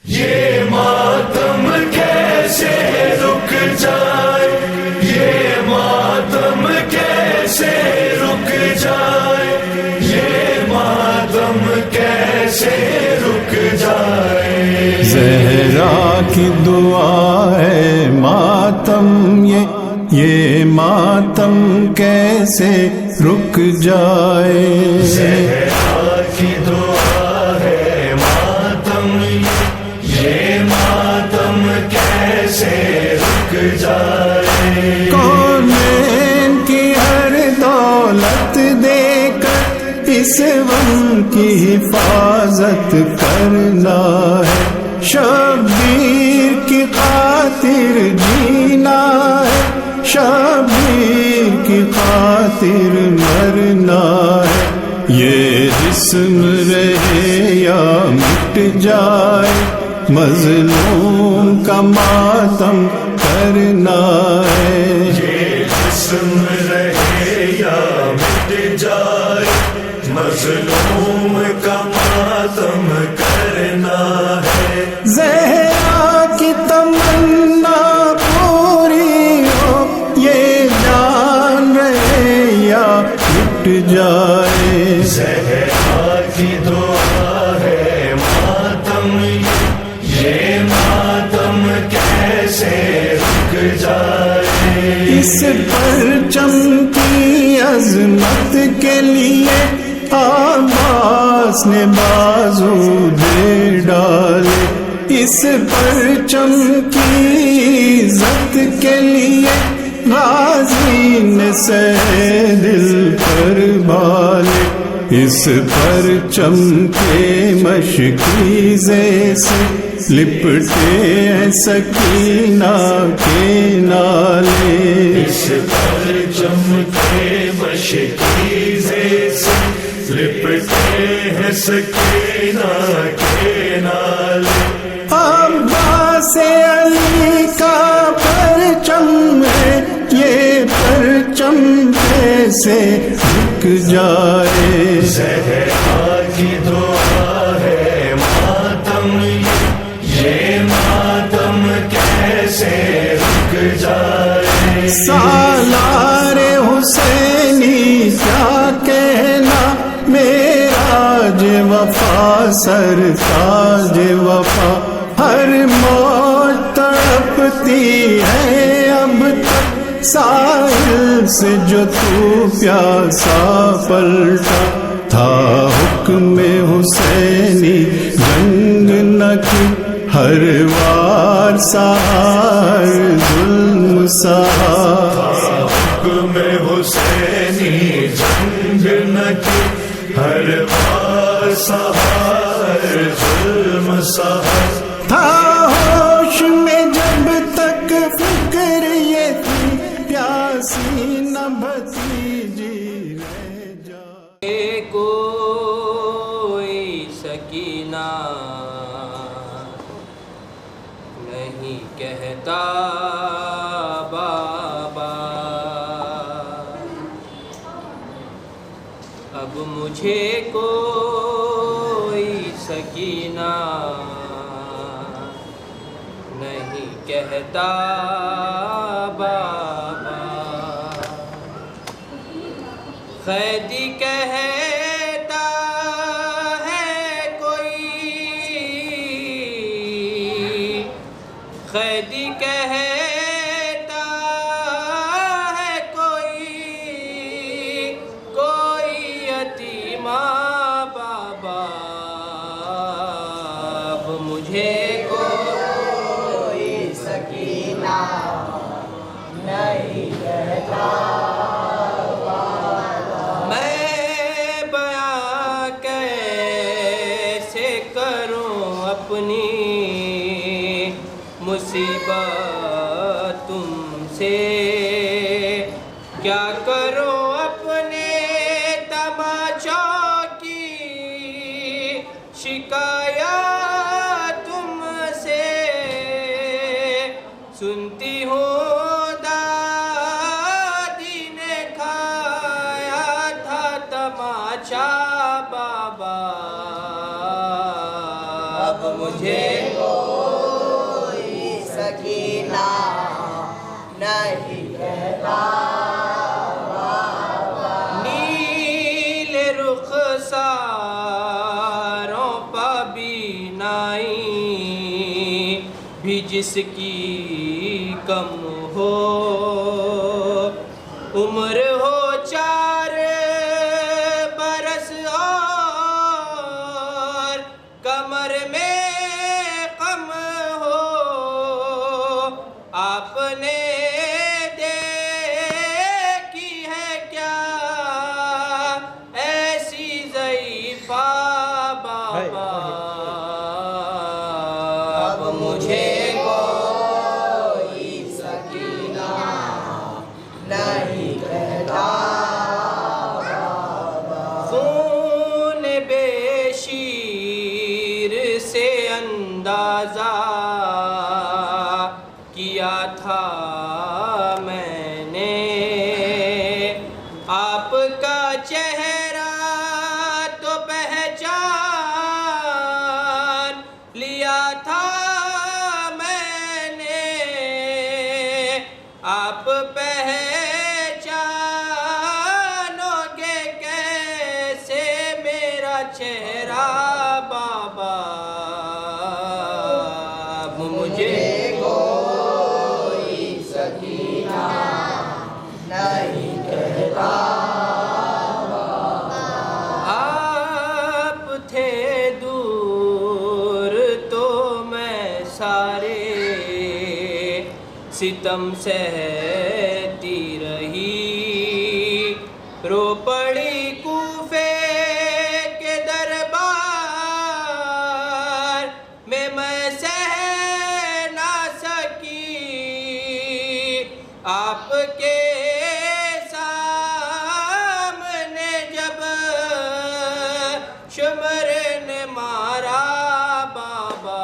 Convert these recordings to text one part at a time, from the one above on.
یہ ماتم کیسے رک جائے، یہ ماتم کیسے رک جائے، یہ ماتم کیسے رک جائے۔ زہرا کی دعا ہے ماتم یہ ماتم کیسے رک جائے۔ زہرا کی دعا ہے ماتم یہ ماتم کیسے رک جائے۔ کونین کی ہر دولت دے کر اس غم کی حفاظت کرنا ہے، شبیر کی خاطر جینا ہے، شبیر کی خاطر مرنا ہے۔ یہ جسم رہے یا مٹ جائے، مظلوم کا ماتم کرنا ہے۔ یہ جسم رہے یا مٹ جائے، مظلوم کا ماتم کرنا ہے۔ زہرا کی تمنا پوری ہو، یہ جان رہے یا مٹ جائے۔ زہرا کی دعا ہے ماتم یہ ماتم کیسے رک جائے۔ اس پرچم کی عظمت کے لیے عباس نے بازو دے ڈالے، اس پرچم کی عزت کے لیے غازی نے سہ دل پر بھالے۔ اس پرچم کے مشکیزے سے لپٹے ہیں سکینہ کے نالے۔ اس پرچم کے مشکیزے سے لپٹے ہیں سکینہ کے نالے۔ عباس علی کا پرچم ہے، یہ پرچم کیسے رک جائے۔ زہرا کی دعا ہے ماتم یہ ماتم کیسے رک جائے۔ سالار حسینی کیا کہنا، معراج وفا سرتاج وفا، ہر موج تڑپتی ہے اب تک ساحل سے جو تو پیاسا پلٹا تھا۔ حکم حسینی جنگ نہ کی، ہر وار سہار ظلم سہا۔ حکم حسینی جنگ نہ کی، ہر بار سہار ظلم سہار۔ تھا ہوش میں جب تک فکر یہ تھی، پیاسی نہ بھتیجی رہ جائے۔ کوئی سکینہ نہیں کہتا بابا، اب مجھے کوئی سکینہ نہیں کہتا بابا۔ قیدی کہتا ہے کوئی، قیدی کہتا ہے کوئی، کوئی یتیمہ بابا، اب مجھے کوئی سکینہ نہیں کہتا۔ میں بیاں کیسے کروں اپنی مصیبت تم سے، کیا کروں اپنے تماشا کی شکایت تم سے، سنتی ہوں دادی نے کھایا تھا تماشا بابا، اب مجھے مجھے کوئی سکینہ نہیں کہتا نیل رخساروں پا بینائی بھی جس کی کم ہو عمر ہو 4 برس اور کمر میں غم ہو آپ نے دیکھی ہے کیا ایسی ضعیفہ بابا اب مجھے کوئی سکینہ نہیں کہتا خون بے شیر سے اندازہ کیا تھا میں نے آپ کا چہرہ تو پہچان لیا تھا میں نے آپ پہچانو گے کیسے میرا چہرہ بابا اب مجھے کوئی سکینہ نہیں کہتا آپ تھے دور تو میں سارے ستم سہتی رہی رو پڑی کوفے کے دربار میں سہ نہ سکی آپ کے سامنے جب شمر نے مارا بابا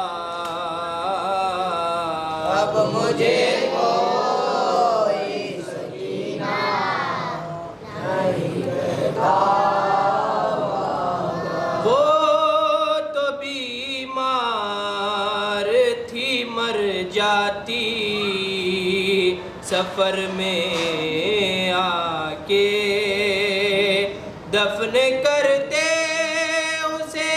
اب مجھے کوئی سکینہ نہیں کہتا وہ تو بیمار تھی مر جاتی سفر میں آ کے دفن کرتے اسے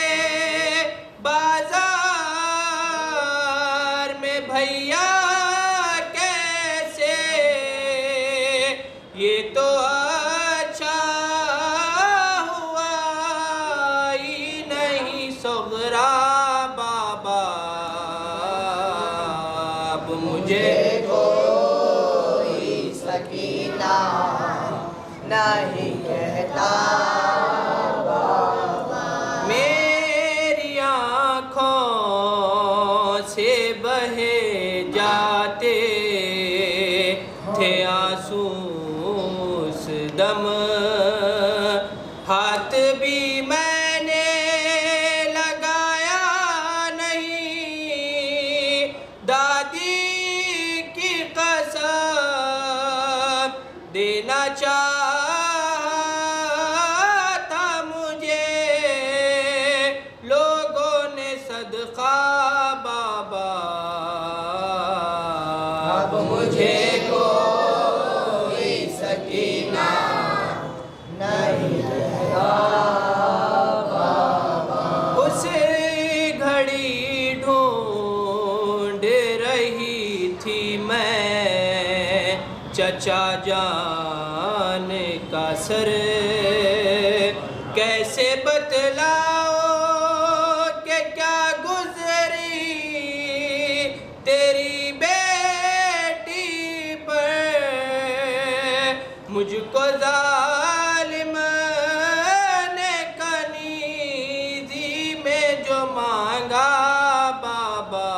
بازار میں بھیا کیسے یہ تو اچھا ہوا ہی نہیں صغرا بابا اب مجھے کوئی سکینہ نہیں کہتا میری آنکھوں سے بہے جاتے تھے آنسو اس دم ہاتھ بھی میں نے لگایا نہیں دادی کی قسم دینا چاہتا مجھے لوگوں نے صدقہ بابا اب مجھے کوئی سکینہ نہیں کہتا اس گھڑی ڈھونڈ رہی تھی میں چچا جان کا سر کیسے بتلاؤ کہ کیا گزری تیری بیٹی پر مجھ کو ظالم نے کنیزی میں جو مانگا بابا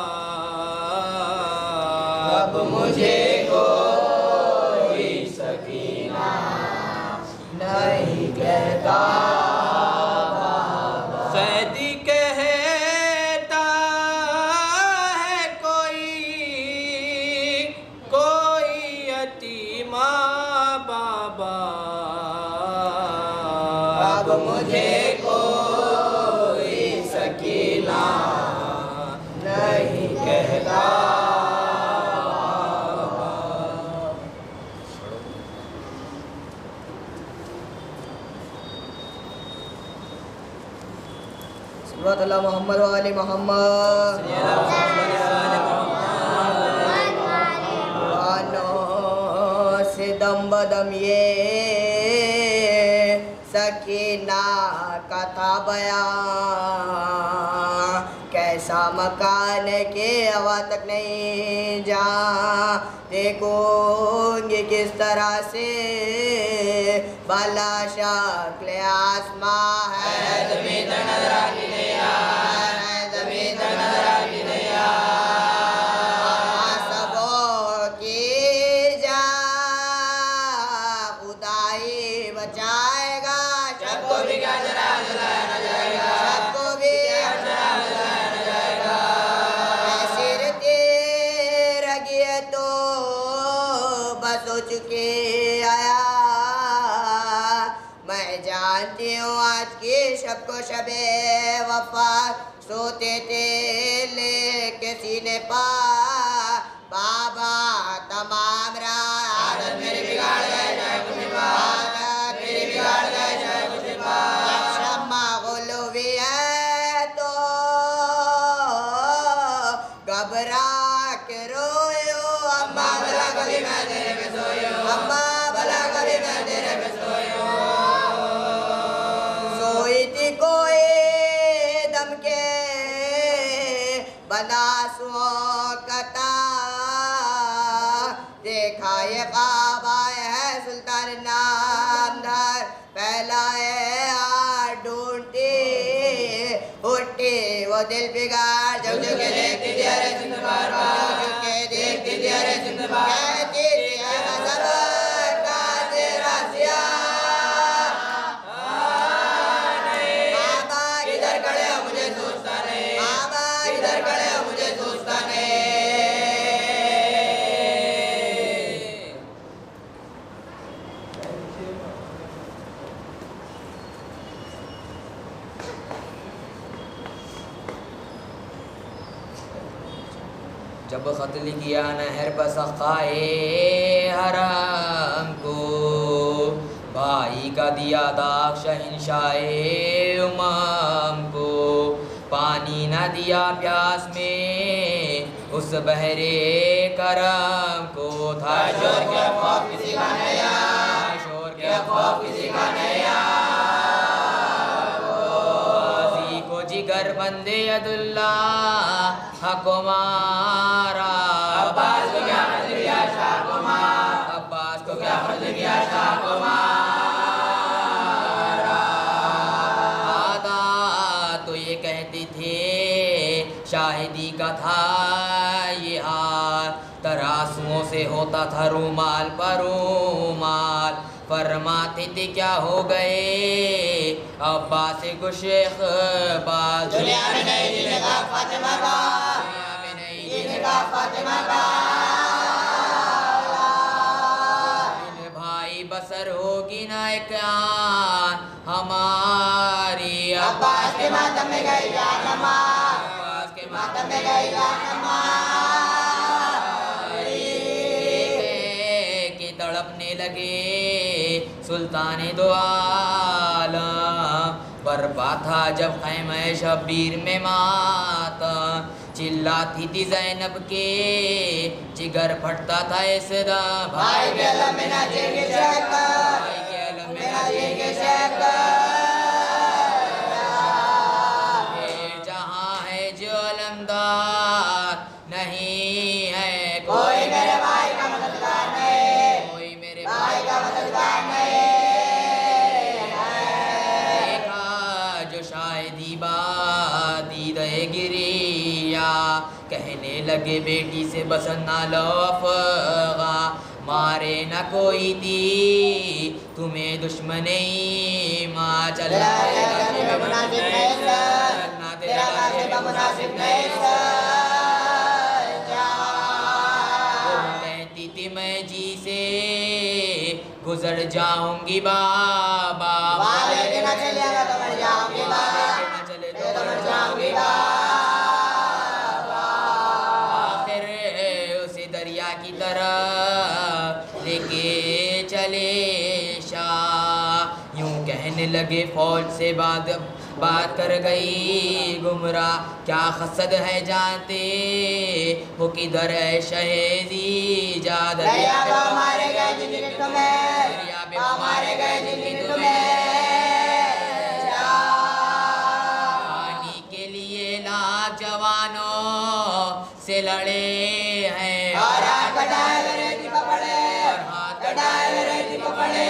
اب مجھے کوئی سکینہ نہیں کہتا قیدی کہتا ہے کوئی یتیمہ بابا اب مجھے کوئی سکینہ صلوات اللہ محمد و آل محمد وانو سے دم بدم یہ سکینہ کا تھا بیان کیسا مکان ہے کہ ہوا تک نہیں جا دیکھوں گی کس طرح سے بالا شکل آسمان ہے زمین تک نظر آتی نہیں ہے زمین تک نظر آتی نہیں سبوں کی جا خدائی بچائے گا سب کو بھی کیا جلایا نہ جائے گا سب کو بھی جلایا نہ جائے گا سر تیرگی تو بس ہو چکے آیا میں جانتی ہوں آج کی شب کو شب وفات سوتے تھے لے کے سینے پا بابا تمام عادت میری بگاڑ گئے جائے کچھ عادت میری بگاڑ گئے جائے کچھ جب شمع غلوی ہے تو گھبرا کے روئو اماں بھلا کبھی میں تیرے میں سوئو اماں بھلا کبھی میں تیرے میں سوئو سوئی تھی کوئی دم کے بنا سو کتا دیکھا یہ خواب آئے ہے سلطان نامدار پھیلائے ہاتھ ڈھونڈتی اٹھی وہ دل بگاڑ جب جو کے دیکھتی تھی ارے زندہ بار بار جو کے دیکھتی تھی ارے زندہ بار کہتی تھی اے نظر کا تیرا سیاہ بابا کدھر کھڑے ہو مجھے سوچتا نہیں بابا کدھر کھڑے ہو مجھے سوچتا نہیں جب خط لکھیا نہر بسخائے حرم کو بھائی کا دیا داغ شہنشاہ امم کو پانی نہ دیا پیاس میں اس بحرے کرم کو تھا شور کے خوف کسی کا نیا شور کے خوف کسی کا نیا غازی کو جگر بندے ید اللہ حق مارا عباس کو کیا خط لیا شاہ کو مارا عباس کو کیا خط لیا شاہ کو مارا آدھا تو یہ کہتے تھے شاہدی کا تھا یہ حال تراسوں سے ہوتا تھا رومال پر رومال فرماتے تھے کیا ہو گئے عباس کو شیخ باز دنیا میں نہیں جینے کا فاطمہ کا دنیا میں نہیں جینے کا فاطمہ کا ان بھائی بسر ہوگی نا ایک آن ہماری عباس کے ماتم میں گئی جان ہماری عباس کے ماتم میں گئی جان ہماری کہ تڑپنے لگے سلطان دو عالم برپا تھا جب خیمہ شبیر میں ماتم چلاتی تھی زینب کے جگر پھٹتا تھا اس دا بھائی کے علم میں نہ جے کے شیخ بھائی کے علم میں نہ جے کے شیخ جہاں ہے جو علمدار نہیں ہے کوئی میرے بھائی کا مددگار نہیں کوئی میرے بھائی کا مددگار نہیں دیکھا جو شاہدی بادید گریا کہنے لگے بیٹی سے بسن نہ لو افغاں مارے نہ کوئی تھی تمہیں دشمنی ماں چلا مناسب نہیں کہتی تھی میں جی سے گزر جاؤں گی بابا آخر اسے دریا کی طرف لے کے چلے شاہ یوں کہنے لگے فوج سے بعد بات کر گئی گمراہ کیا خسد ہے جانتے وہ کدھر ہے شہیدی جاد دریا پہ مارے گئے جن کی تمہیں دریا پہ مارے گئے جن کی تمہیں پانی کے لیے لاکھ جوانوں سے لڑے ہیں اور ہاتھ کٹائے ریتی پکڑے اور ہاتھ کٹائے ریتی پکڑے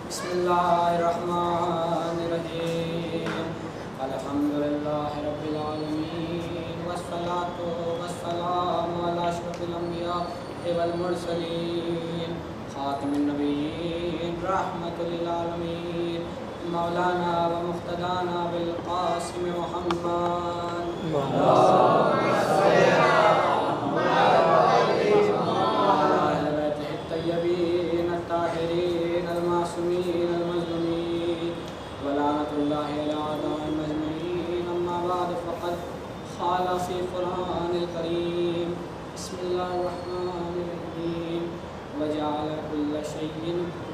بسم اللہ الرحمن الرحیم الحمدللہ رب العالمین والصلاة والسلام علی اشرف الانبیاء والمرسلین خاتم النبیین رحمت للعالمین مولانا و مقتدانا بالقاسم محمد اہل بیتہ الطیبین الطاہرین المعصومین المظلومین ولعنت اللہ علی اعدائهم اجمعین اما بعد فقد قال فی قرآن الکریم بسم اللہ الرحمن الرحیم وجعل كل شيء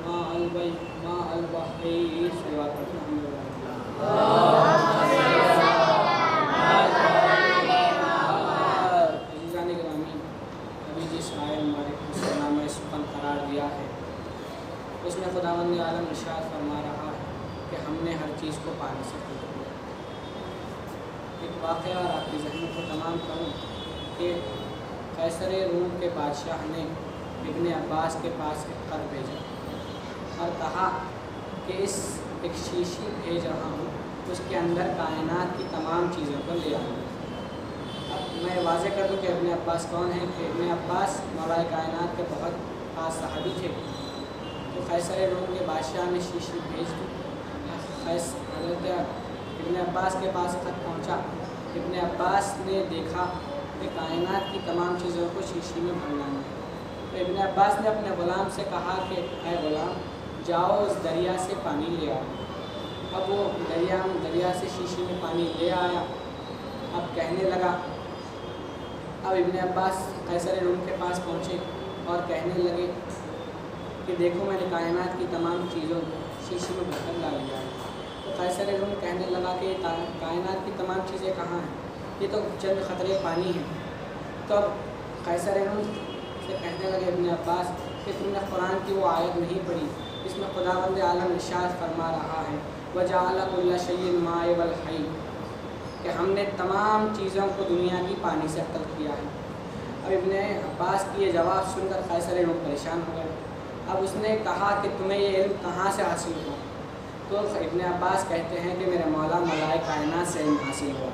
ماء البحر صراط عزیزان گرامی ابھی جس آئے مبارک کو نامہ سخن قرار دیا ہے اس میں خداوند عالم ارشاد فرما رہا ہے کہ ہم نے ہر چیز کو پانی سے پیدا کیا۔ ایک واقعہ اور آپ کی ذہن کو تمام کروں کہ قیصر روم کے بادشاہ نے ابن عباس کے پاس ایک خط بھیجا اور کہا کہ ایک شیشی بھیج رہا ہوں اس کے اندر کائنات کی تمام چیزوں کو لے آؤں۔ اب میں واضح کر دوں کہ ابن عباس کون ہیں کہ ابن عباس مولا کائنات کے بہت خاص صحابی تھے۔ تو قیصر روم کے بادشاہ نے شیشی بھیج دی۔ حضرت ابن عباس کے پاس خط پہنچا۔ ابن عباس نے دیکھا کہ کائنات کی تمام چیزوں کو شیشی میں بھر لانا ہے۔ تو ابن عباس نے اپنے غلام سے کہا کہ اے غلام جاؤ اس دریا سے پانی لے آؤ۔ اب وہ دریا سے شیشی میں پانی لے آیا۔ اب کہنے لگا، اب ابن عباس قیصر روم کے پاس پہنچے اور کہنے لگے کہ دیکھو میں نے کائنات کی تمام چیزوں کو شیشی میں بھر کر لا لیا ہے۔ تو قیصر روم کہنے لگا کہ کائنات کی تمام چیزیں کہاں ہیں، یہ تو چند قطرے پانی ہیں۔ تو اب قیصر روم سے کہنے لگے ابن عباس کہ تم نے قرآن کی وہ آیت نہیں پڑھی اس میں خداوند عالم ارشاد فرما رہا ہے وَجَعَلَ كُلَّ شَيْءٍ مَاءً وَالْحَيٍّ کہ ہم نے تمام چیزوں کو دنیا کی پانی سے خلق کیا ہے۔ اب ابن عباس کی یہ جواب سن کر قیصر روم پریشان ہو گئے۔ اب اس نے کہا کہ تمہیں یہ علم کہاں سے حاصل ہوا؟ تو ابن عباس کہتے ہیں کہ میرے مولا مولائے کائنات سے علم حاصل ہوا۔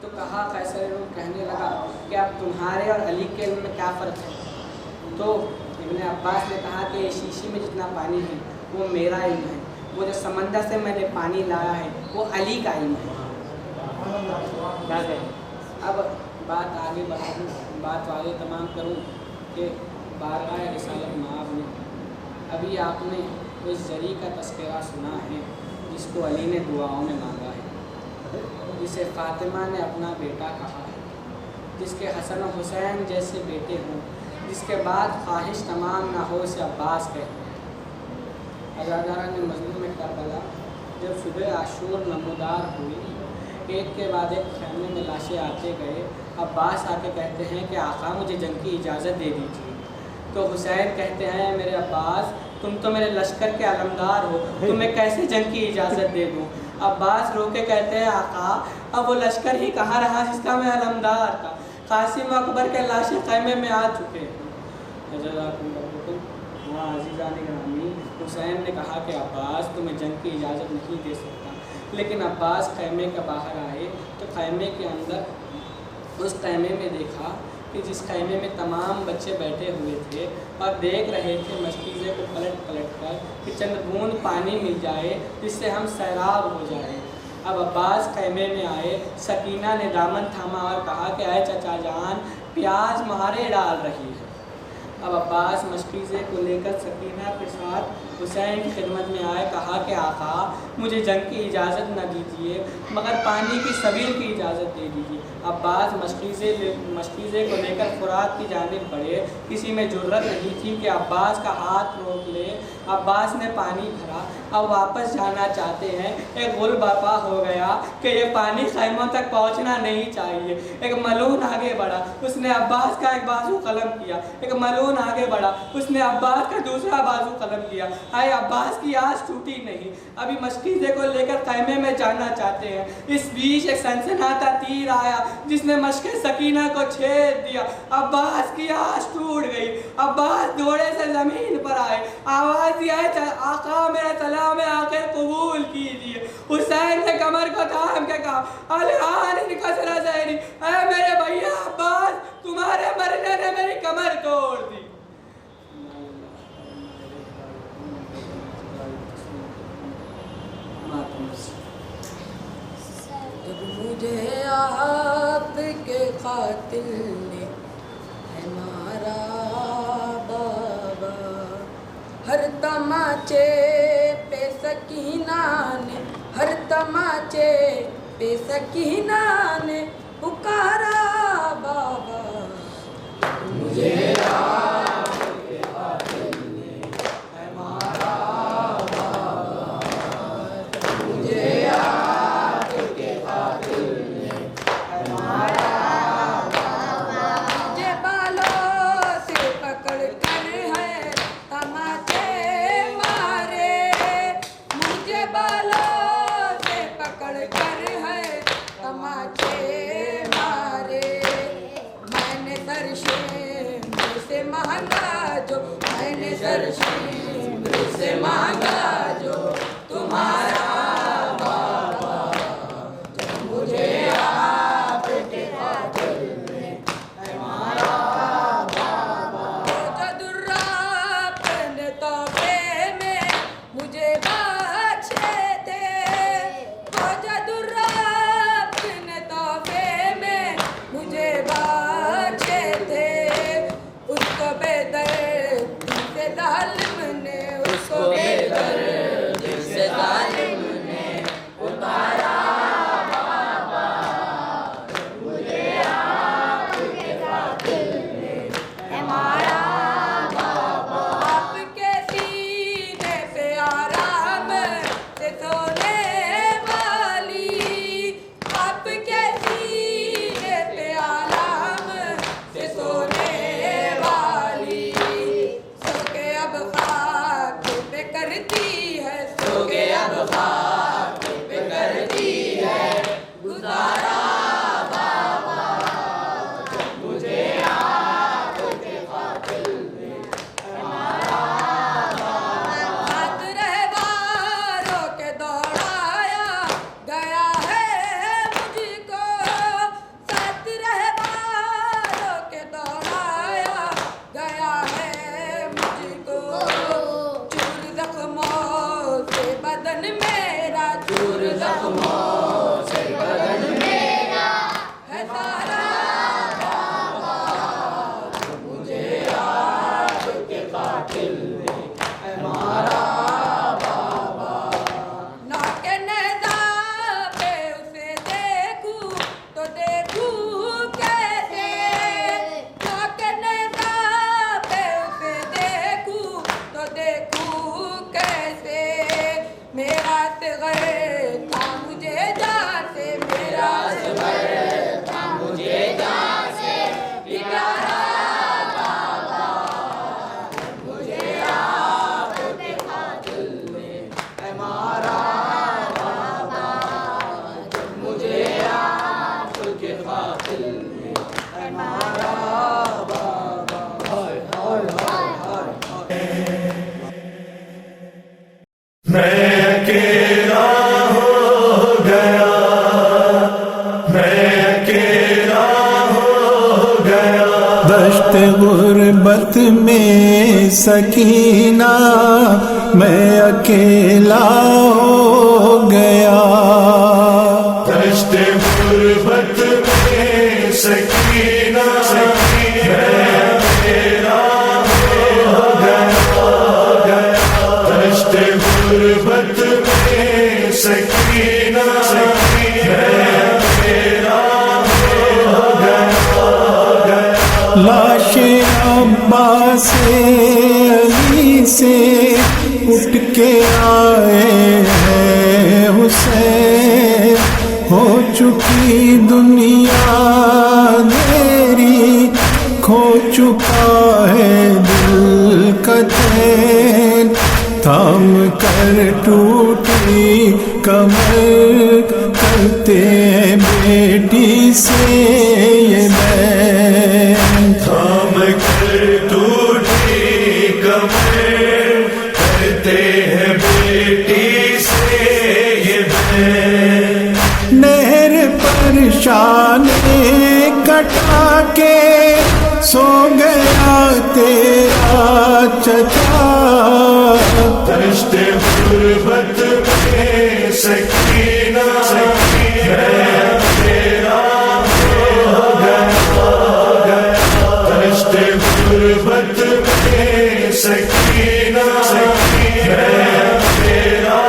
تو کہا قیصر روم کہنے لگا کہ اب تمہارے اور علی کے علم میں کیا فرق ہے؟ تو ابن عباس نے کہا کہ یہ شیشی میں جتنا پانی ہے وہ میرا علم ہے، وہ جو سمندر سے میں نے پانی لایا ہے وہ علی کا علم ہے۔ اب بات آگے بڑھاؤں، بات واضح تمام کروں کہ بارگاہ رسالت مآب میں ابھی آپ نے اس زری کا تذکرہ سنا ہے جس کو علی نے دعاؤں میں مانگا ہے، جسے فاطمہ نے اپنا بیٹا کہا ہے، جس کے حسن و حسین جیسے بیٹے ہوں، جس کے بعد خواہش تمام نہ ہو اسے عباس کہتے ہیں۔ عزاداران مظلوم میں کربلا جب صبح عاشور نمودار ہوئی، ایک کے بعد ایک خیمے میں لاشیں آتے گئے، عباس آ کے کہتے ہیں کہ آقا مجھے جنگ کی اجازت دے دیجیے۔ تو حسین کہتے ہیں میرے عباس تم تو میرے لشکر کے علمدار ہو، تمہیں کیسے جنگ کی اجازت دے دوں؟ عباس رو کے کہتے ہیں آقا اب وہ لشکر ہی کہاں رہا جس کا میں علمدار تھا، قاسم اکبر کے لاشیں خیمے میں آ چکے ہیں۔ وہاں عزیزان گرامی حسین نے کہا کہ عباس تمہیں جنگ کی اجازت نہیں دے سکتا، لیکن عباس خیمے کے باہر آئے تو خیمے کے اندر اس خیمے میں دیکھا کہ جس خیمے میں تمام بچے بیٹھے ہوئے تھے اور دیکھ رہے تھے مشکیزے کو پلٹ پلٹ کر کہ چند بوند پانی مل جائے جس سے ہم سیراب ہو جائیں۔ اب عباس خیمے میں آئے، سکینہ نے دامن تھاما اور کہا کہ اے چچا جان پیاز مارے ڈال رہی ہے۔ اب عباس مشکیزے کو لے کر سکینہ کے ساتھ حسین کی خدمت میں آئے، کہا کہ آقا مجھے جنگ کی اجازت نہ دیجیے مگر پانی کی سبیل کی اجازت دے دیجیے۔ عباس مشکیزے کو لے کر فرات کی جانب بڑھے، کسی میں جرت نہیں تھی کہ عباس کا ہاتھ روک لے۔ عباس نے پانی بھرا، اب واپس جانا چاہتے ہیں، ایک غل برپا ہو گیا کہ یہ پانی خیموں تک پہنچنا نہیں چاہیے۔ ایک ملعون آگے بڑھا، اس نے عباس کا ایک بازو قلم کیا۔ ایک ملعون آگے بڑھا، اس نے عباس کا دوسرا بازو قلم کیا۔ آئے عباس کی آس ٹوٹی نہیں، ابھی مشکیزے کو لے کر خیمے میں جانا چاہتے ہیں۔ اس بیچ ایک سنسناتا تیر آیا جس نے مشک سکینہ کو چھید دیا۔ عباس کی آس ٹوٹ گئی۔ عباس دوڑے سے زمین پر آئے، آواز دیا آقا میرا سلام آخر قبول کیجیے۔ حسین نے کمر کو تھام کے کہا الہان انکسر ظہری، اے میرے بھیا عباس تمہارے مرنے نے میری کمر توڑ دی۔ جب مجھے آپ کے قاتل نے ہے مارا بابا، ہر تماچے پہ سکینہ نے، ہر تماچے پہ سکینہ نے پکارا بابا، مجھے آپ کے قاتل نے ہے مارا بابا، مجھے آپ کے قاتل نے ہے مارا بابا، مجھے بالوں سے پکڑ کر ہے تماچے مارے، مجھے بالوں سے پکڑ کر ہے تماچے مارے، میں نے سر شمر سے مانگا جو، میں نے سر شمر سے مانگا جو تمہارا بابا، جب مجھے آپ کے قاتل نے ہے مارا بابا، جو دراب نے توبے میں مجھے بخشے تھے، جو دراب نے توبے میں مجھے بخشے تھے، اس کو بے دردی سے ظالم نے، اس کو بے دردی سے ظالم نے اتارا بابا، مجھے آپ کے قاتل نے ہے مارا بابا، آپ کے سینے پہ آرام سے سونے والی، آپ کے سینے پہ آرام سے سونے والی، سو کے اب خاک پہ کرتی ہے، سو کے اب خاک پہ کرتی ہے گزارا بابا، مجھے آپ کے قاتل نے ہے مارا بابا، ہاتھ رہباروں کے دوڑایا گیا ہے مجھ کو، ساتھ رہباروں کے دوڑایا گیا ہے مجھ کو، چور زخموں سے بدن میرا، چور زخموں سے بدن میرا ہے سارا بابا، مجھے آپ کے قاتل نے ہے مارا بابا، ناک نیزہ پہ اسے دیکھوں تو دیکھوں کیسے، ناک نیزہ پہ اسے دیکھوں تو دیکھوں کیسے، میرا صغر تھا مجھے جان سے، میرا صغر تھا مجھے جان سے پیارا بابا، مجھے آپ کے قاتل نے ہے مارا بابا، مجھے آپ کے قاتل نے ہے مارا بابا، ہائے ہائے ہائے ہائے، میں اکیلا ہو گیا، میں اکیلا ہو گیا، دشت غربت میں سکینہ میں اکیلا ہو گیا، دشت غربت میں سکینہ میں اکیلا ہو گیا، دشت لاش عباس علی سے اٹھ کے آئے ہیں حسین، ہو چکی دنیا میری، کھو چکا ہے دل کا چین، تھام کر ٹوٹی کمر کرتے ہیں بیٹی سے یہ بین، تھام کر ٹوٹی کمر کرتے ہیں بیٹی سے یہ بین، نہر پر شانے کٹا کے سو گیا تیرا چچا، دشت غربت میں سکینہ میں تیرا ہو گیا، دشت غربت میں سکینہ میں تیرا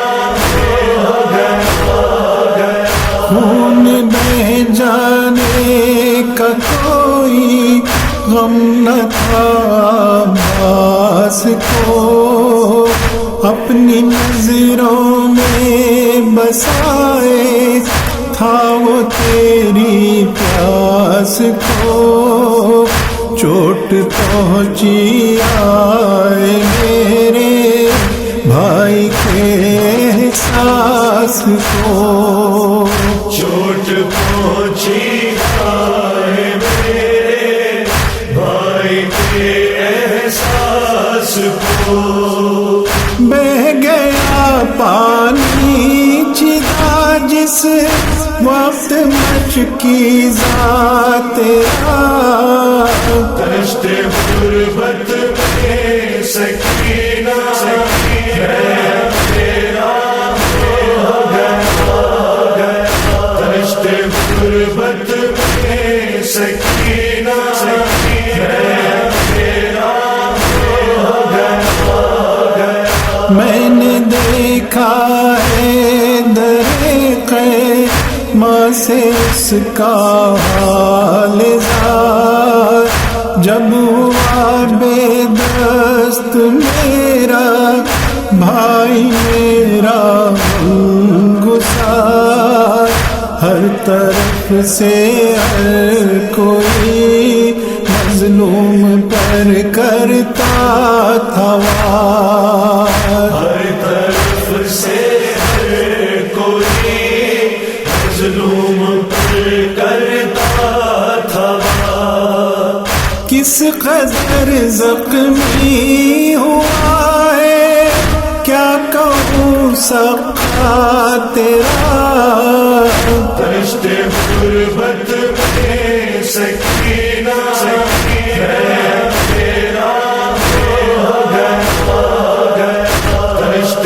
ہو گیا، خون بہ جانے کا کوئی غم نہ تھا عباس کو، اپنی نظروں میں بسائے تھا وہ تیری پیاس کو، چوٹ پہنچی آئے میرے بھائی کے احساس کو، چوٹ پہنچی آئے میرے بھائی کے احساس کو، بہ گیا پانی چدا جس وقت مشکی ذات تیرا، دشت غربت میں سکینہ میں تیرا ہو گیا، دشت غربت میں سکینہ میں تیرا ہو گیا، میں نے دیکھا ہے در ماں سے اس کا حال زار، جب ہوا بے دست میرا بھائی میرا گسار، ہر طرف سے ہر کوئی مظلوم پر کرتا تھا وار، ہر طرف سے ہر کوئی مظلوم پر کرتا تھا، کس قدر زخمی ہوا ہے کیا کہوں سقا تیرا، دشت غربت میں سکینہ میں تیرا ہو گیا، دشت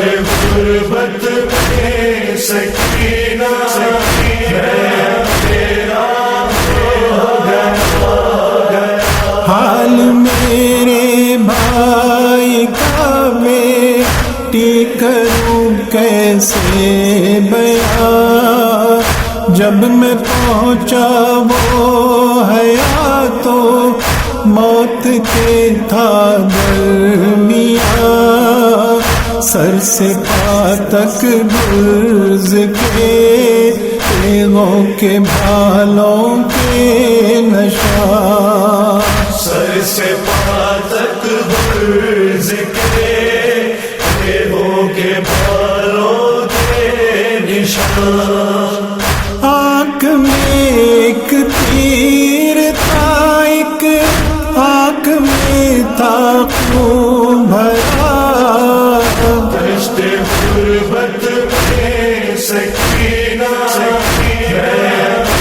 غربت میں سکینہ میں تیرا ہو گیا، حال میرے بھائی کا بیٹی کروں کیسے بیان، جب میں پہنچا وہ حیات تو موت کے تھا درمیان، سر سے پا تک گرز کے تیغوں کے بھالوں کے نشان، سر سے پا تک گرز کے تیغوں کے بالوں کے نشان، آنکھ میں ایک تیر تھا، ایک آنکھ میں تھا خون بھرا، دشت غربت میں سکینہ میں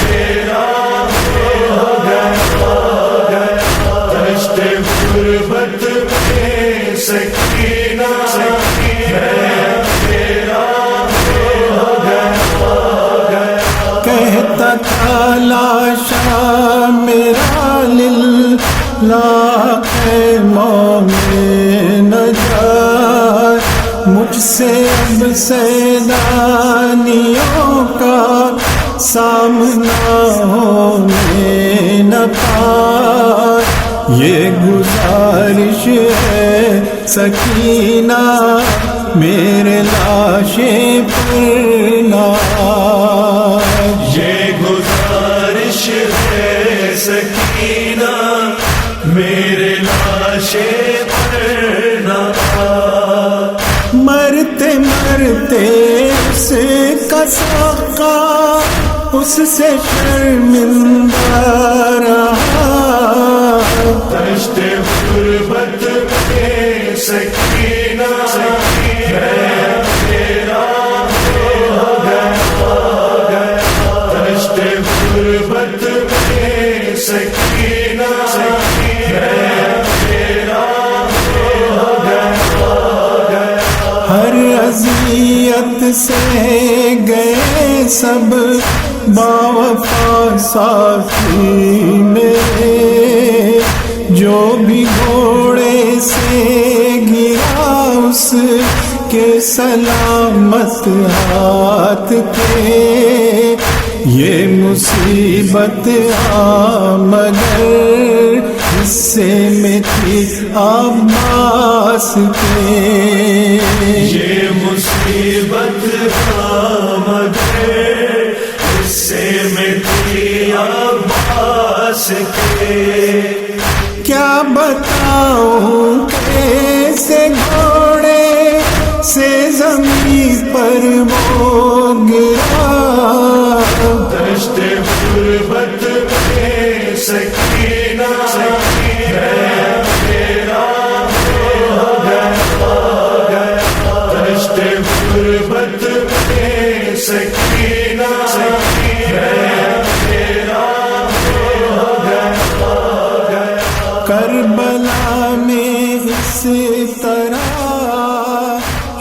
تیرا ہو گیا، دشت غربت میں سکینہ میں تیرا ہو گیا، کہتا تھا لاشا میرا للہ ہے مومن نجات، مجھ سے اب سیدانیوں کا سامنا ہونے نہ پائے، یہ گزارش ہے سکینہ میرے لاشیں پر ناز، یہ گزارش ہے سکینہ میرے لاشیں پر ناز، مرتے مرتے اس کا ساقہ اس سے شرمندہ رہا، دشت غربت میں سکینہ میں تیرا ہو گیا، دشت غربت میں سکینہ میں تیرا ہو گیا، ہر اذیت سے گئے سب باوفا ساتھی میرے، جو بھی گھوڑے سے گرا اس کے سلامت ہاتھ تھے، یہ مصیبت مگر حصے میں تھی عباس کے، یہ مصیبت مگر حصے میں تھی عباس کے، کیا بتاؤں کیسے گھوڑے سے زمین پر وہ گرا، دشت غربت میں سکینہ میں تیرا ہو گیا، دشت غربت میں سکینہ میں تیرا ہو گیا، کربلا میں اس طرح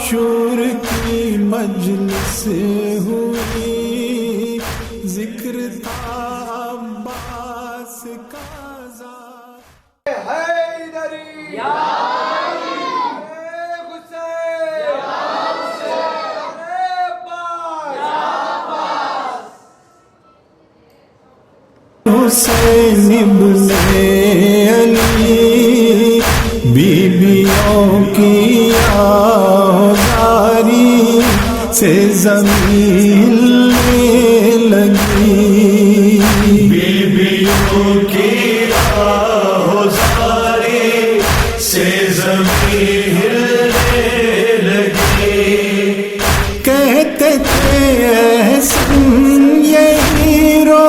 شور کی مجلس ہوئی، ذکر تھا عباس کا ذات، حیدری یا حسین ابن علی بیویوں کی آزاری سے زمین لگی، بیویوں کی آہوزاری سے زمین ہلنے لگی، کہتے تھے احسن یہی رو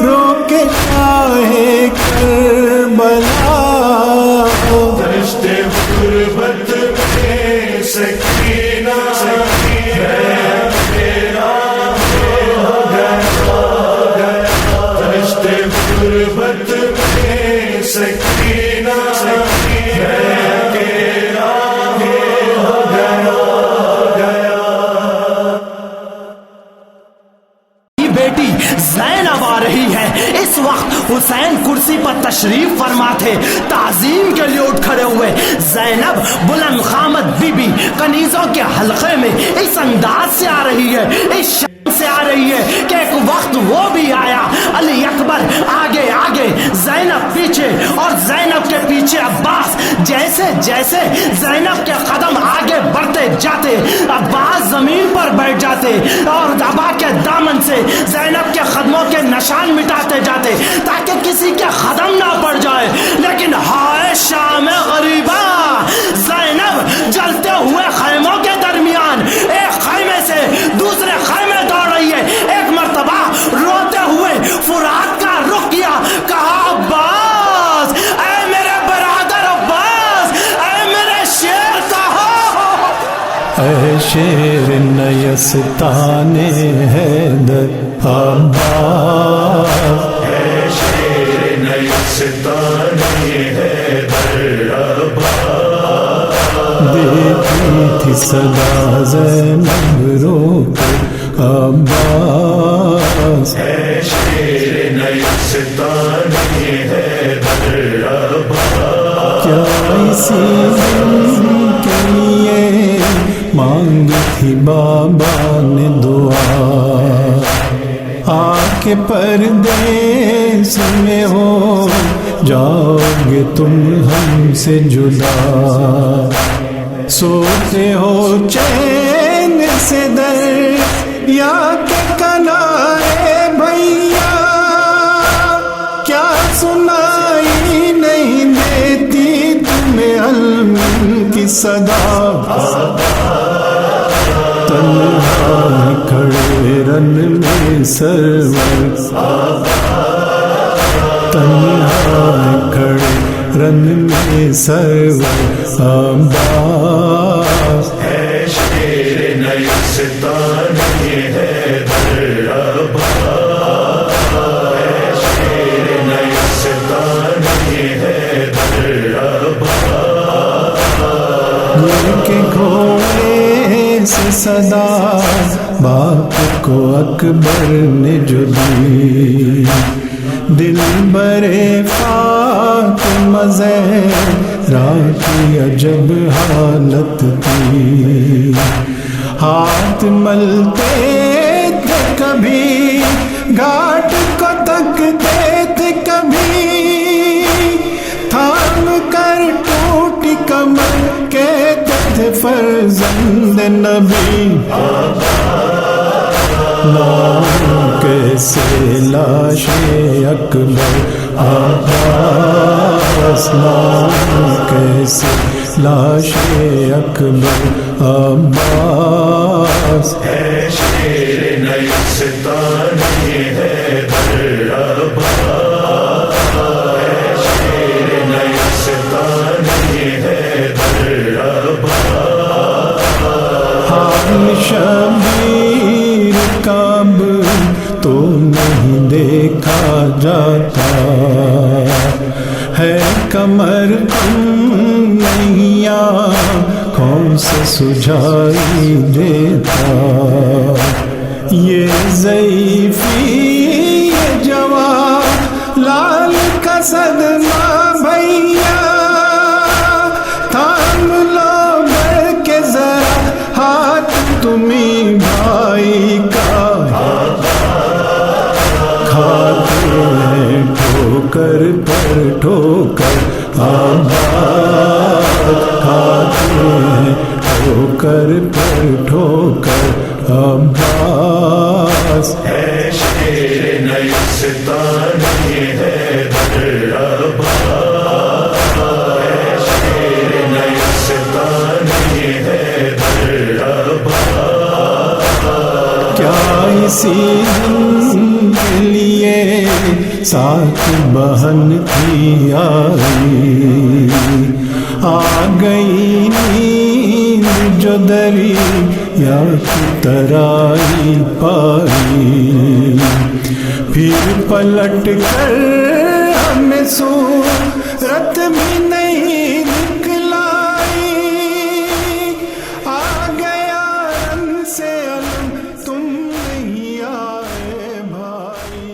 رو کے چاہے کربلا، دشت غربت میں سکینہ میں تیرا ہو گیا، دشت غربت میں سکینہ میں تیرا ہو گیا، بیٹی زینب آ رہی ہے، اس وقت حسین کرسی پر تشریف فرما تھے، تعظیم کے لیے اٹھ کھڑے ہوئے، زینب بلند قامت بی بی کنیزوں کے حلقے میں اس انداز سے آ رہی ہے، اس شان سے آ رہی ہے کہ ایک وقت وہ بھی آیا، علی اکبر آگے آگے، زینب پیچھے، اور زینب کے پیچھے عباس، جیسے جیسے زینب کے قدم آگے بڑھتے جاتے عباس زمین پر بیٹھ جاتے اور عبا کے دامن سے زینب کے قدموں کے نشان مٹاتے جاتے تاکہ کسی کے قدم نہ پڑ جائے، لیکن ہائے شام غریبہ، زینب جلتے ہوئے خیموں کے درمیان ایک خیمے سے دوسرے خیمے دوڑ رہی ہے، ایک مرتبہ روتے ہوئے فرات کا رخ کیا، کہا عباس، اے میرے برادر عباس، اے میرے شیر کہو، اے شیر نیستان حیدر عباس، اے شیر نیستان حیدر عباس، دیتی تھی صدا زینب رو کر عباس، اے شیر نیستان حیدر عباس، کیا اسی دن کے لیے مانگی تھی بابا نے دعا، آ کے پردیس میں ہو جاؤ گے تم ہم سے جدا، سوتے ہو چین سے در یا کے کنارے بھیا، کیا سنائی نہیں دیتی تمہیں علم کی صدا، تنہا کھڑے رن میں سرور، تنہا کھڑے رن میں سرور عباس، ہے شیر نیستانی ہے در عباس، ہے شیر نیستانی ہے در عباس، گر کے گھوڑے سے صدا باپ کو اکبر نے جو دی، دل برے فاطمہ زہرا کی عجب حالت تھی، ہاتھ ملتے تھے کبھی گھاٹ کو تکتے تھے کبھی، تھام کر ٹوٹی کمر کہتے تھے فرزند نبی، نام کیسے لاش اکبر عباس، نام کیسے لاش اکبر عباس، ہے شیر نیستانی ہے در عباس، ہے شیر نیستانی ہے در عباس، حال شبیر کعب تو نہیں دیکھا جاتا، ہے کمر کم نیا کون سے سجھائی دیتا، یہ ضعیفی یہ جوان لال کا صدمہ بھیا، تھام لو بڑھ کے ذرا ہاتھ تمہیں بھائی کا، کھاتے ہیں ٹھوکر پر ٹھوکر آباد، کھاتے ہیں ٹھوکر پر ٹھوکر عباس، ہے شیر نیستانی ہے در عباس، ہے شیر نیستانی ہے در عباس، کیا اسی دن کے لیے ساتھ بہن تھی آئی، آ گئی نیند جو دری یا کی ترائی پائی، پھر پلٹ کر ہمیں صورت بھی نہیں دکھلائی، آ گیا رن سے علم تم نہیں آئے بھائی،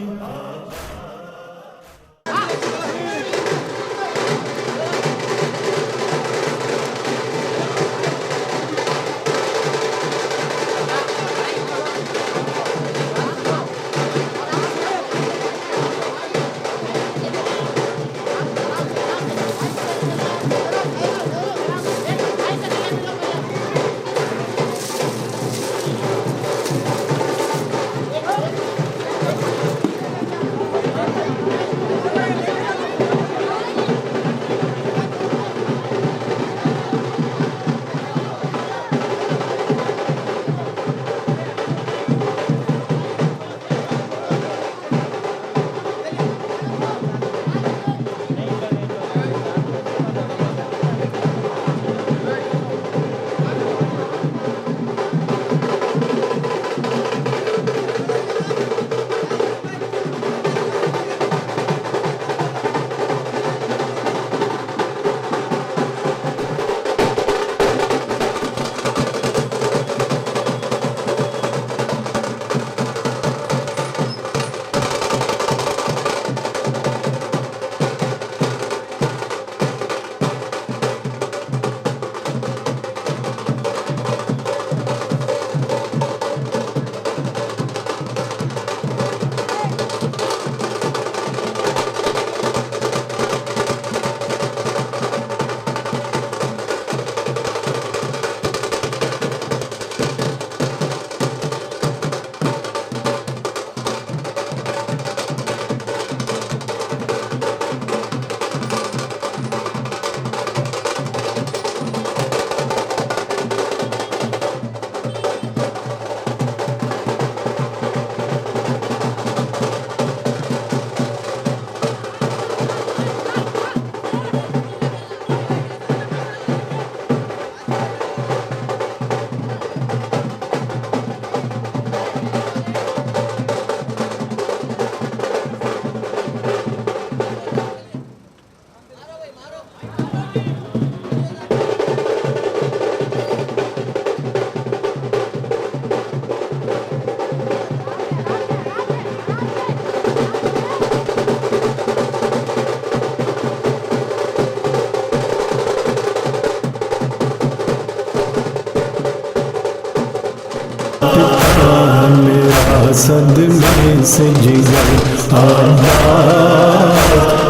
صدمے سے جگر آباد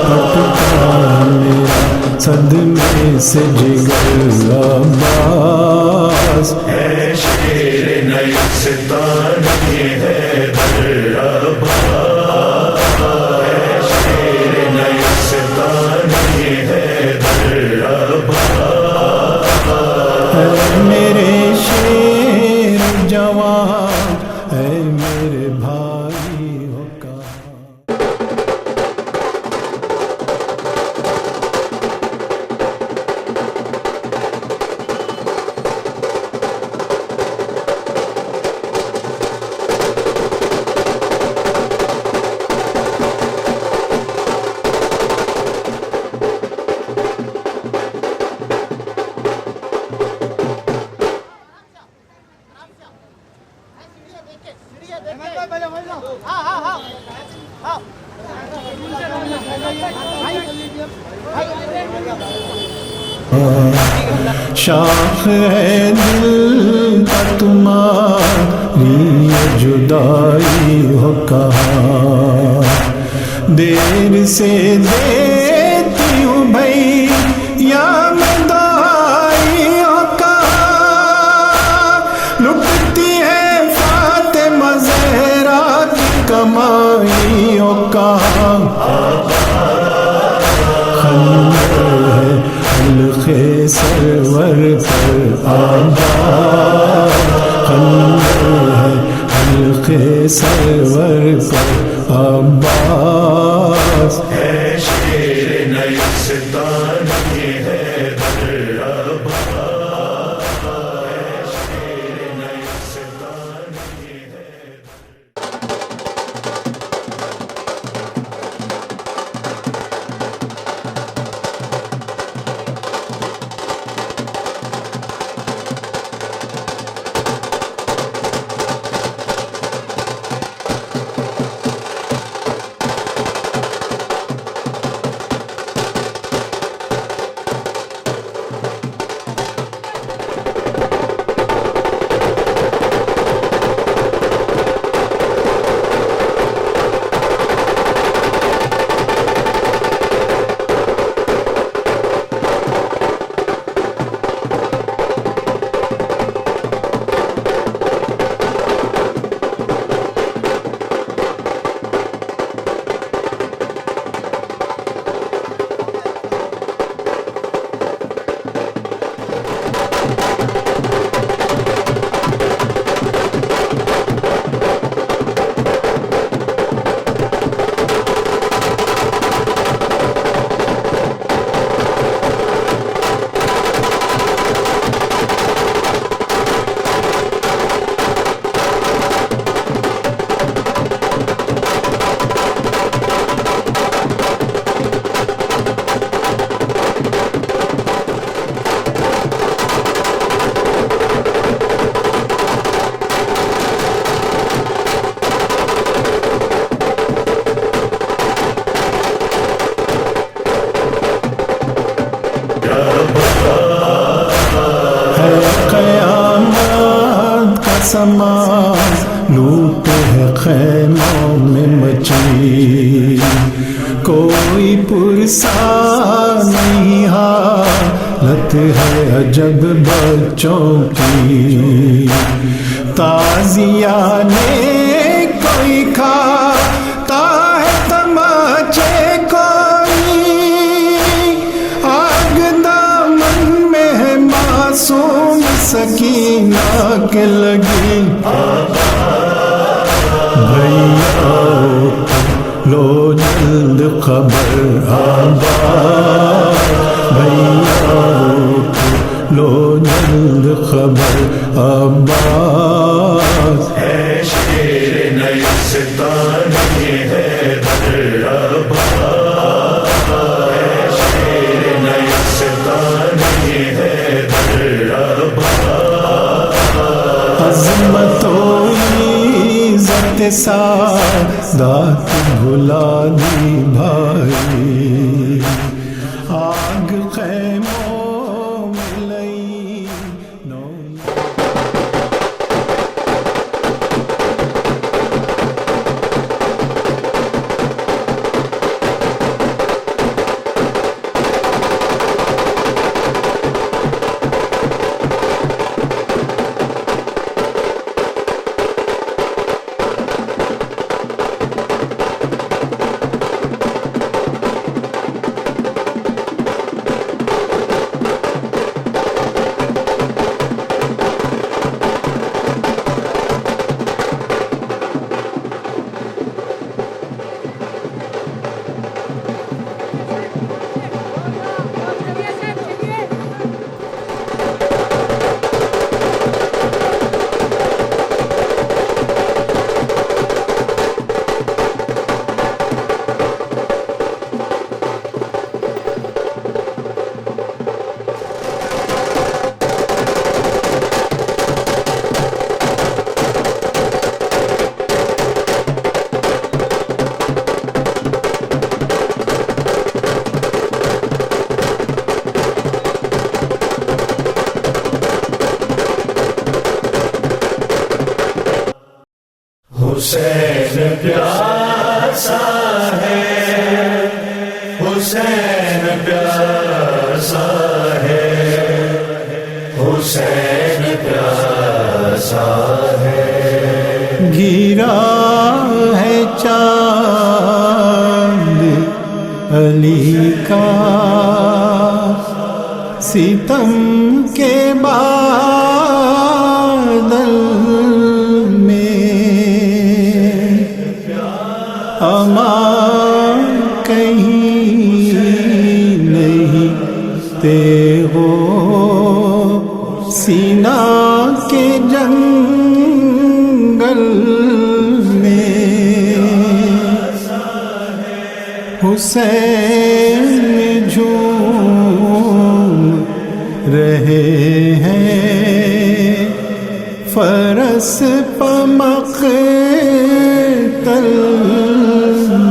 پٹکا میرا صدمے سے جگر عباس ہے شیر نیستانی ہے در عباس ہے شیر نیستانی ہے در عباس اے میرے شیر جوان اے میرے بھائی ہو کہاں شاخ ہے دل کا تمہاری جدائی ہو کہاں دیر سے دیتی ہوں بھائی یا میں دعائی ہو کہاں لٹتی ہے فاطمہ زہرا کی کمائی ہو کہاں حلق سرور پر آباد خنجر ہے حلق سرور پر عباس ہے شیر نیستانی ہے در عباس ہے شیر نیستانی ہے سما لوٹ ہے خیموں میں مچی کوئی پرسا نہیں حالت ہے عجب بچوں کی تازیہ نے کوئی کھاتا ہے تماچے کوئی آگ دامن میں ہے معصوم سکینہ کے لگی بھیا لو جلد خبر آباد بھیا لو جلد خبر عباس ہے شیر نیستانی ہے در عباس ہے شیر نیستانی ہے در عباس عظمت و عزت سادات بھلا دی بھائی آگ خیموں میں لئی نو حسین پیاسا ہے حسین پیاسا ہے حسین پیاسا ہے گرا ہے چاند علی کا ستم کے بادل میں امان کہیں نہیں تیغ و سینا کے جنگل میں حسین جھوم رہے ہیں فرس پمقتل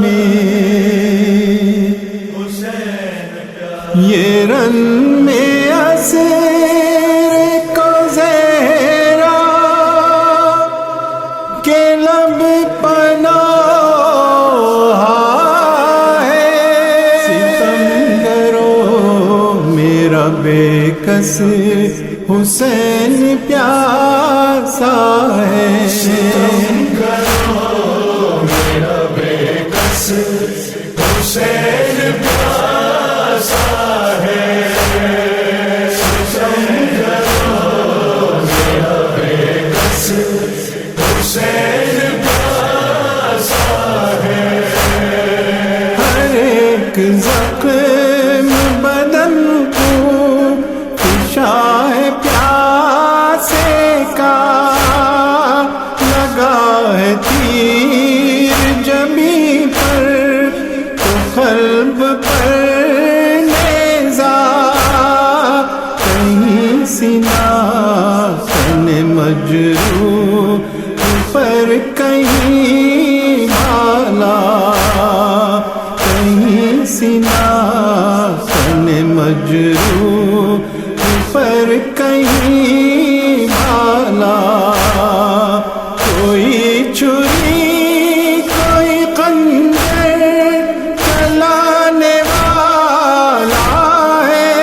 میں یہ رن میں اسیر کو زہرا کے لب پناہ ہے ستمگروں میرا بے کس حسین پیاسا ہے میرا بے کس حسین پیاسا ہے میرا بے کس حسین پیاسا ہے ہر ایک زخم بدن کو شاہ پیاسے کا لگا ہے تیر جبیں پر تو قلب پر نیزا کہیں سینہ تن مجروح پر کہیں بالا کہیں سینہ تن مجروح پر کہیں بالا کوئی چھری کوئی خنجر چلانے والا ہے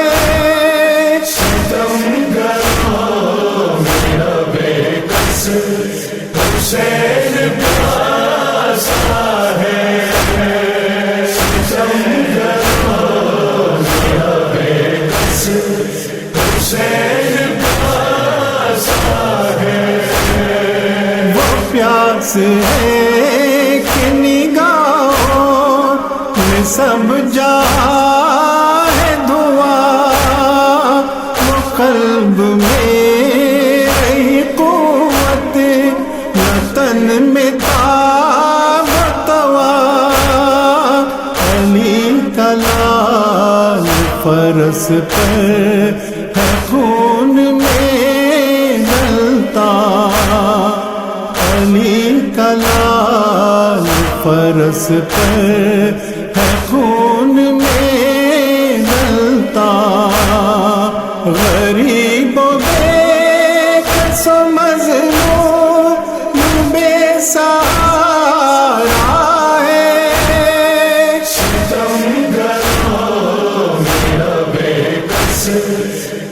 میرا بے کس حسین پیاسا ہے میرا بے کس حسین پیاسا ہے وہ پیاس ہے کہ نگاہوں میں سب جا ہے دعا وہ قلب میں رہی قوت نہ تن میں تاب توا علی کا لال فرس پر ہے خون میں ڈلتا علی کا لال فرس پر ہے خون میں ڈلتا غریب و بے کس و مظلوم بے سہارا ہے میرا بے کس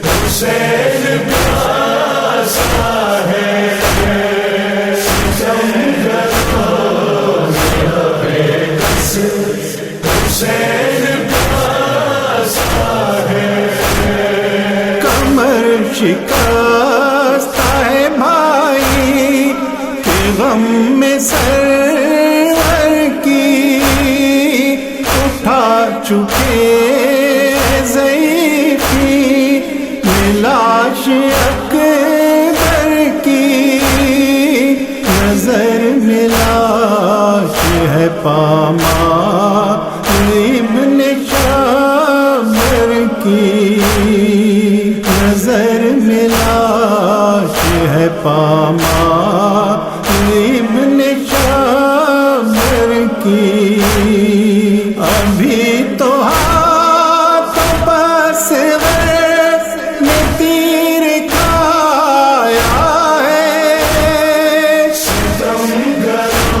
حسین پیاسا ہے میرا بے کس حسین پیاسا ہے کمر شکست ہے بھائی کہ غم میں سرور کی اٹھا چکے ضعیفی لاش اکبر کی نظر میں لاش ہے پامال ابن شابر کی نظر میں لاش ہے پامال ابن شابر کی ابھی تو ہاتھ پاس میں تیر کھایا ہے ستمگروں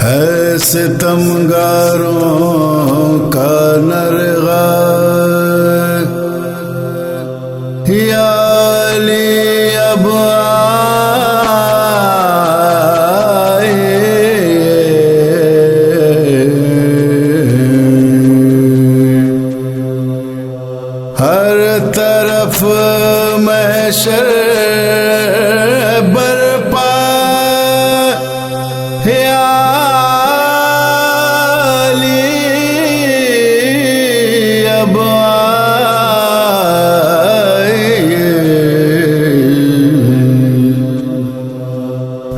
ہے ستمگاروں کا نرغہ یا علی اب ہر طرف محشر برپا یا علی اب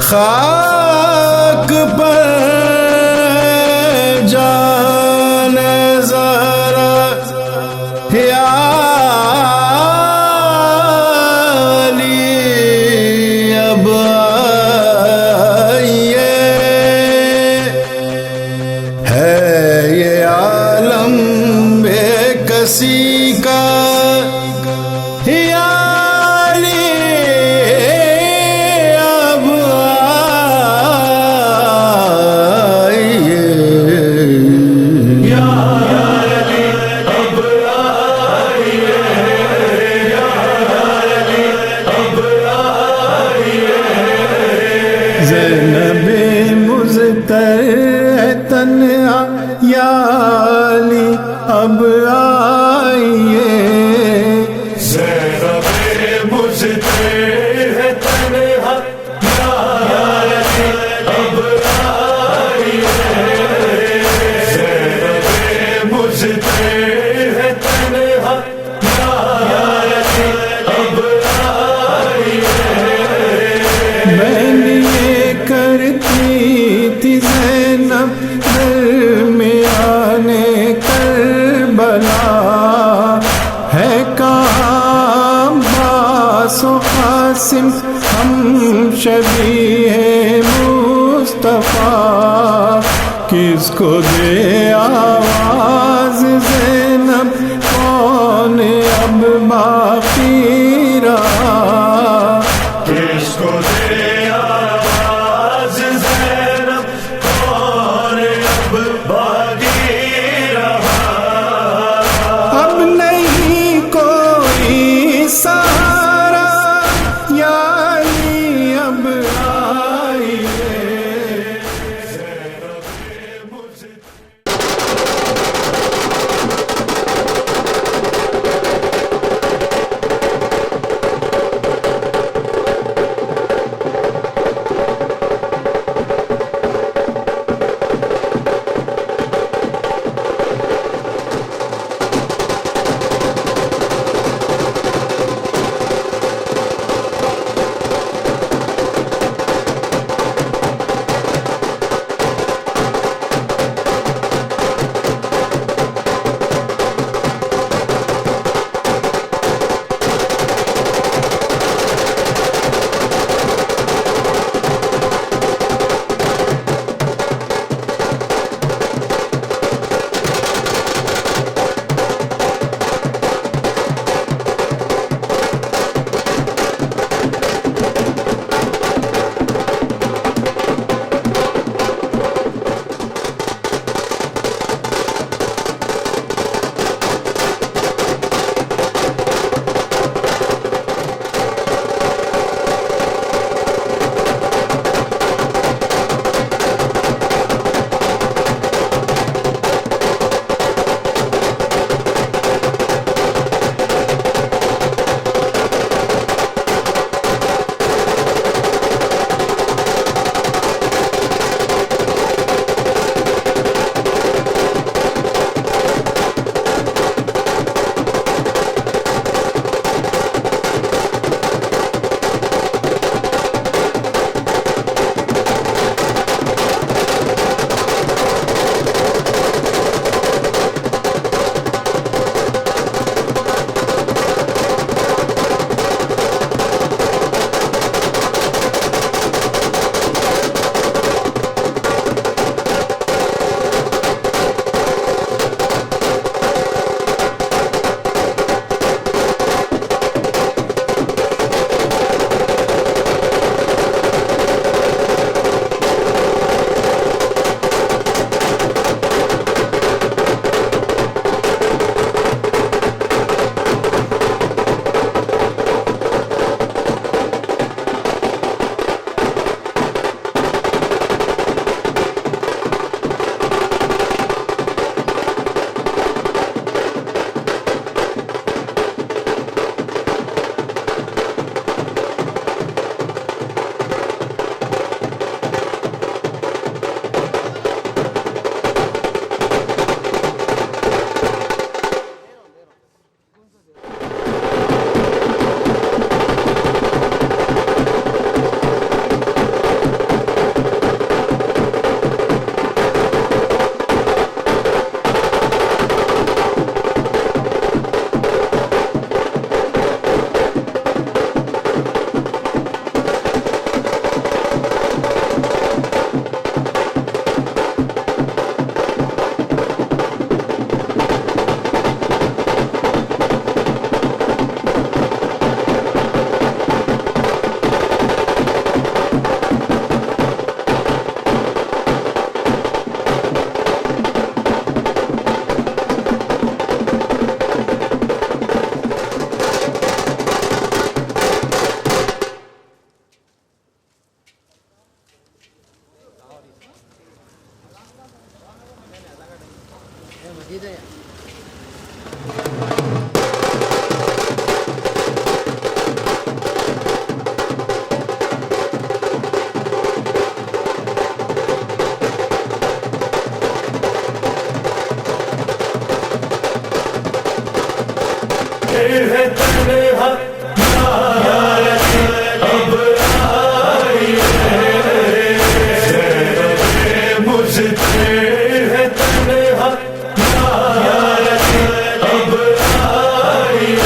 خاک پر جان ذرا یا علی اب آئیے ہے یہ عالم بے کسی کا یا علی اب زینب مضطر ہے تنہا یا علی اب آئیے زینب مضطر ہے تنہا یا علی اب آئیے زینب مضطر ہے تنہا یا علی اب میں یہ کرتی تھی زینب درمیان کربلا ہے کہاں عباس و قاسم ہم شبیہ مصطفیٰ کس کو دے آواز زینب کون اب باقی رہا کس کو دے آواز زینب کون اب باقی رہا اب نہیں کوئی سہارا یا علی اب آئیے ہے تنہا اب آئیے مجھتے ہے تنہا اب آئیے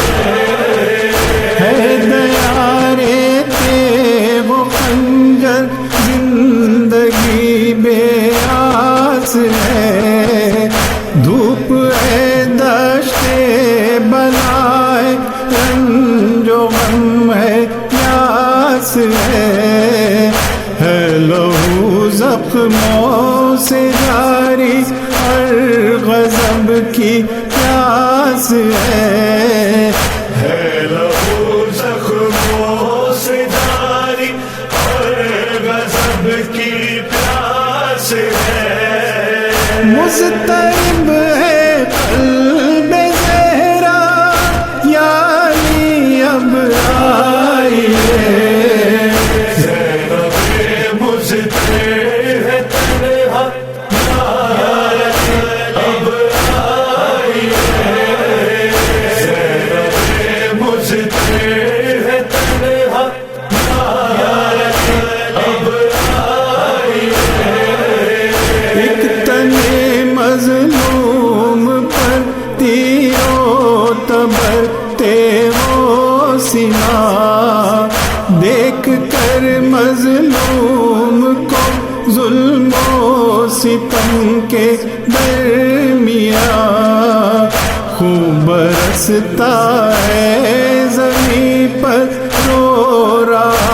ہے دیارے تے وہ خنجر زندگی بے آس ہے دھوپ ہے دشتے بلائے رنج و غم ہے پیاس ہے لہو زخموں سے جاری ہر غضب کی پیاس ہے لہو زخموں سے جاری اور غضب کی پیاس ہے مضطرب ہے قلب زہرا یعنی اب آئیے زینب مجھتے ہے تنہا اب آئیے زینب مجھتے ہے تنہا اب آئیے ایک تنے مظلوم پر تیرو تبر تیرو سنا دیکھ کر مظلوم کو ظلم و ستم کے درمیان خوب برستا ہے زمین پر رو رہا